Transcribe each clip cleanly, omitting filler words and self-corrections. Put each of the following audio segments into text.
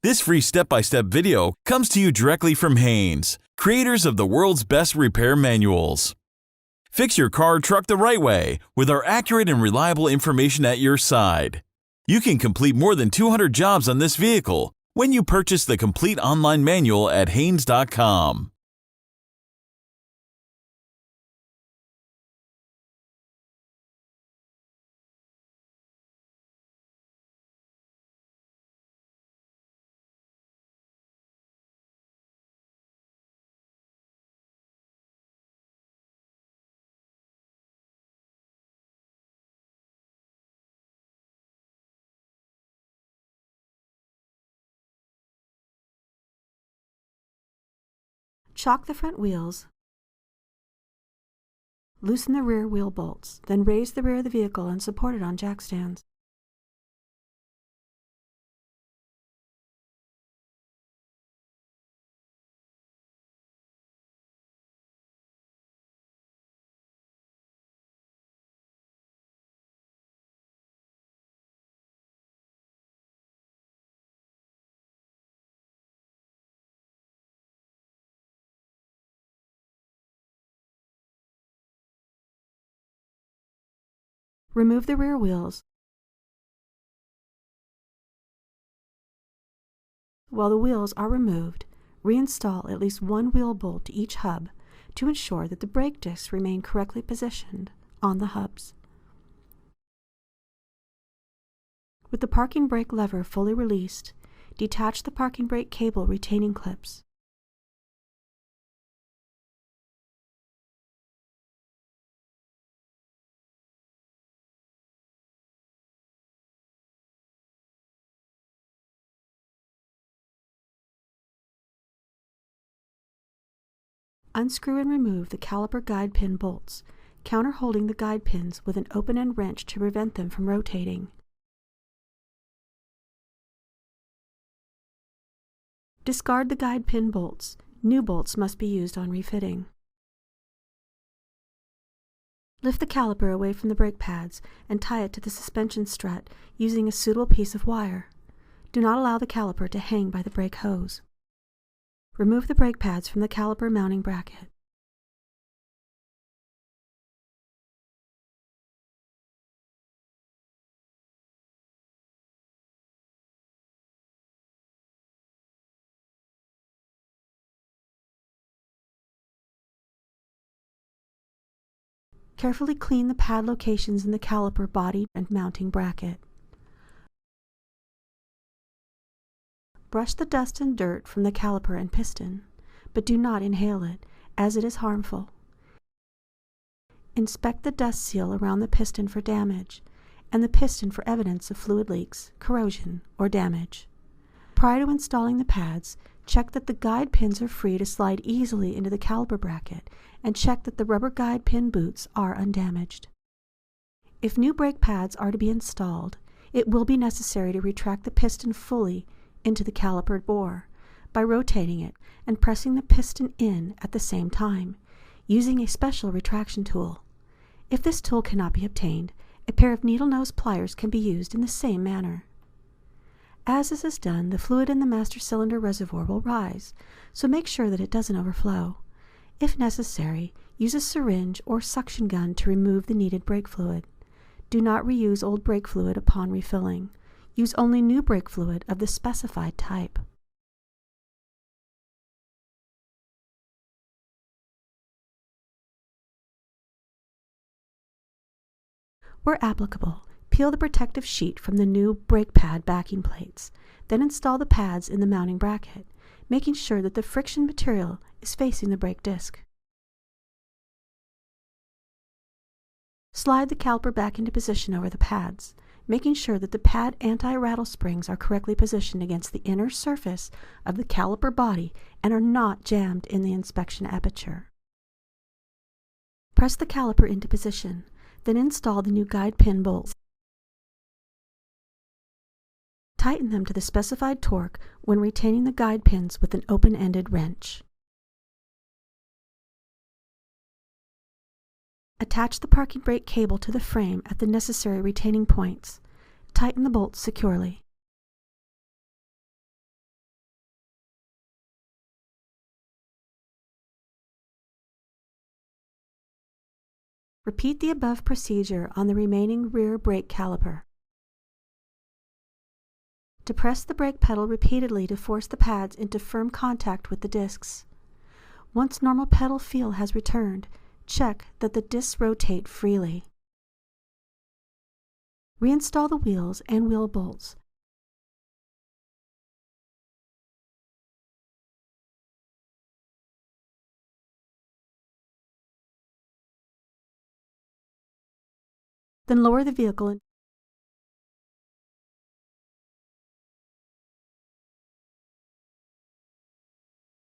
This free step-by-step video comes to you directly from Haynes, creators of the world's best repair manuals. Fix your car or truck the right way with our accurate and reliable information at your side. You can complete more than 200 jobs on this vehicle when you purchase the complete online manual at Haynes.com. Chock the front wheels, loosen the rear wheel bolts, then raise the rear of the vehicle and support it on jack stands. Remove the rear wheels. While the wheels are removed, reinstall at least one wheel bolt to each hub to ensure that the brake discs remain correctly positioned on the hubs. With the parking brake lever fully released, detach the parking brake cable retaining clips. Unscrew and remove the caliper guide pin bolts, counter-holding the guide pins with an open-end wrench to prevent them from rotating. Discard the guide pin bolts. New bolts must be used on refitting. Lift the caliper away from the brake pads and tie it to the suspension strut using a suitable piece of wire. Do not allow the caliper to hang by the brake hose. Remove the brake pads from the caliper mounting bracket. Carefully clean the pad locations in the caliper body and mounting bracket. Brush the dust and dirt from the caliper and piston, but do not inhale it, as it is harmful. Inspect the dust seal around the piston for damage, and the piston for evidence of fluid leaks, corrosion, or damage. Prior to installing the pads, check that the guide pins are free to slide easily into the caliper bracket, and check that the rubber guide pin boots are undamaged. If new brake pads are to be installed, it will be necessary to retract the piston fully into the caliper bore by rotating it and pressing the piston in at the same time, using a special retraction tool. If this tool cannot be obtained, a pair of needle nose pliers can be used in the same manner. As this is done, the fluid in the master cylinder reservoir will rise, so make sure that it doesn't overflow. If necessary, use a syringe or suction gun to remove the needed brake fluid. Do not reuse old brake fluid upon refilling. Use only new brake fluid of the specified type. Where applicable, peel the protective sheet from the new brake pad backing plates, then install the pads in the mounting bracket, making sure that the friction material is facing the brake disc. Slide the caliper back into position over the pads, making sure that the pad anti-rattle springs are correctly positioned against the inner surface of the caliper body and are not jammed in the inspection aperture. Press the caliper into position, then install the new guide pin bolts. Tighten them to the specified torque when retaining the guide pins with an open-ended wrench. Attach the parking brake cable to the frame at the necessary retaining points. Tighten the bolts securely. Repeat the above procedure on the remaining rear brake caliper. Depress the brake pedal repeatedly to force the pads into firm contact with the discs. Once normal pedal feel has returned, check that the discs rotate freely. Reinstall the wheels and wheel bolts. Then lower the vehicle and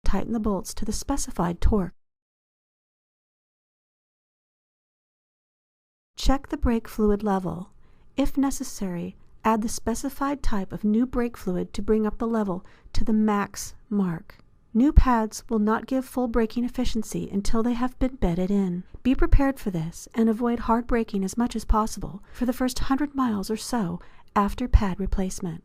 tighten the bolts to the specified torque. Check the brake fluid level. If necessary, add the specified type of new brake fluid to bring up the level to the max mark. New pads will not give full braking efficiency until they have been bedded in. Be prepared for this and avoid hard braking as much as possible for the first 100 miles or so after pad replacement.